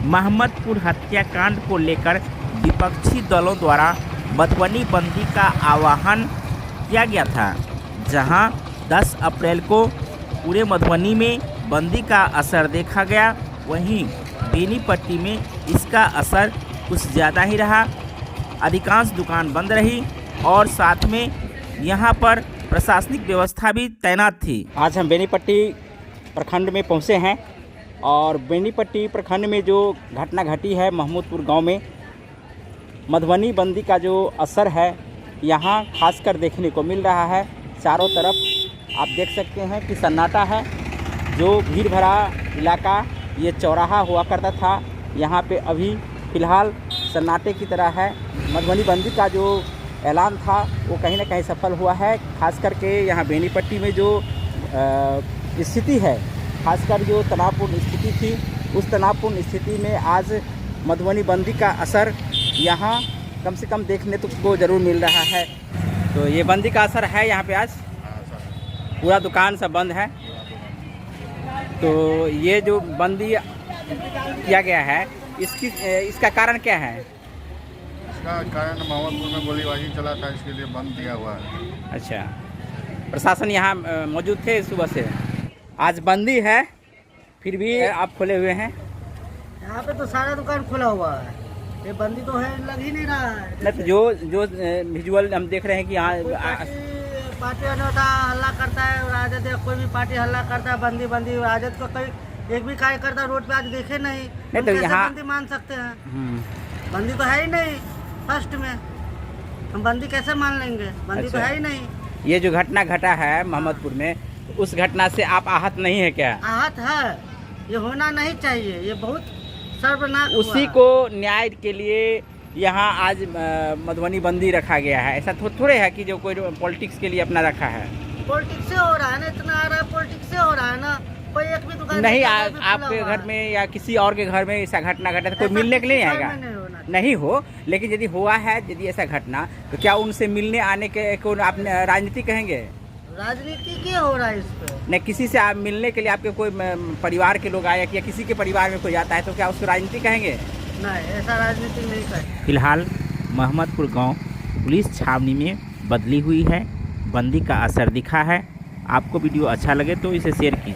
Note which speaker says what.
Speaker 1: महमदपुर हत्याकांड को लेकर विपक्षी दलों द्वारा मधुबनी बंदी का आह्वान किया गया था, जहां 10 अप्रैल को पूरे मधुबनी में बंदी का असर देखा गया। वहीं बेनीपट्टी में इसका असर कुछ ज़्यादा ही रहा। अधिकांश दुकान बंद रही और साथ में यहां पर प्रशासनिक व्यवस्था भी तैनात थी। आज हम बेनीपट्टी प्रखंड में पहुंचे हैं और बेनीपट्टी प्रखंड में जो घटना घटी है महमूदपुर गांव में, मधुबनी बंदी का जो असर है यहाँ खासकर देखने को मिल रहा है। चारों तरफ आप देख सकते हैं कि सन्नाटा है। जो भीड़ भरा इलाका ये चौराहा हुआ करता था, यहाँ पे अभी फ़िलहाल सन्नाटे की तरह है। मधुबनी बंदी का जो ऐलान था वो कहीं ना कहीं सफल हुआ है। खास करके यहाँ बेनीपट्टी में जो स्थिति है, खासकर जो तनावपूर्ण स्थिति थी, उस तनावपूर्ण स्थिति में आज मधुबनी बंदी का असर यहाँ कम से कम देखने को ज़रूर मिल रहा है। तो ये बंदी का असर है यहाँ पे आज। पूरा दुकान सब बंद है। तो ये जो बंदी किया गया है इसका कारण क्या है?
Speaker 2: इसका कारण मोहम्मदपुर में गोलीबारी चला था, इसके लिए बंद दिया हुआ है।
Speaker 1: अच्छा, प्रशासन यहाँ मौजूद थे सुबह से। आज बंदी है फिर भी आप खोले हुए हैं?
Speaker 3: यहाँ पे तो सारा दुकान खुला हुआ है, ये बंदी तो है, लग ही नहीं रहा है।
Speaker 1: नहीं, तो जो विजुअल हम देख रहे हैं कि यहाँ
Speaker 3: पार्टी अनोखा हल्ला करता है, राजद या कोई भी पार्टी हल्ला करता है बंदी बंदी। राजद को कोई एक भी कार्यकर्ता रोड पे आज देखे नहीं तो कैसे बंदी मान सकते हैं? बंदी तो है ही नहीं। फर्स्ट में हम बंदी कैसे मान लेंगे? बंदी
Speaker 1: अच्छा।
Speaker 3: तो है ही नहीं।
Speaker 1: ये जो घटना घटा है महमदपुर में, उस घटना से आप आहत नहीं है क्या?
Speaker 3: आहत है, ये होना नहीं चाहिए, ये बहुत सर्वनाक हुआ।
Speaker 1: उसी को न्याय के लिए यहाँ आज मधुबनी बंदी रखा गया है। ऐसा थोड़े है कि जो कोई पॉलिटिक्स के लिए अपना रखा है।
Speaker 3: पॉलिटिक्स से हो रहा है ना, इतना आ रहा है पॉलिटिक्स से हो रहा है ना। कोई एक भी दुकान
Speaker 1: नहीं, आपके घर में या किसी और के घर में ऐसा घटना घटा तो कोई मिलने के लिए नहीं आएगा? नहीं हो, लेकिन यदि हुआ है, यदि ऐसा घटना, तो क्या उनसे मिलने आने के को आप राजनीति कहेंगे?
Speaker 3: राजनीति क्या हो रहा है इस पे?
Speaker 1: नहीं, किसी से आप मिलने के लिए आपके कोई परिवार के लोग आए या किसी के परिवार में कोई आता है तो क्या उसको राजनीति कहेंगे?
Speaker 3: नहीं, ऐसा राजनीति नहीं करें।
Speaker 1: फिलहाल महमदपुर गांव पुलिस छावनी में बदली हुई है। बंदी का असर दिखा है। आपको वीडियो अच्छा लगे तो इसे शेयर कीजिए।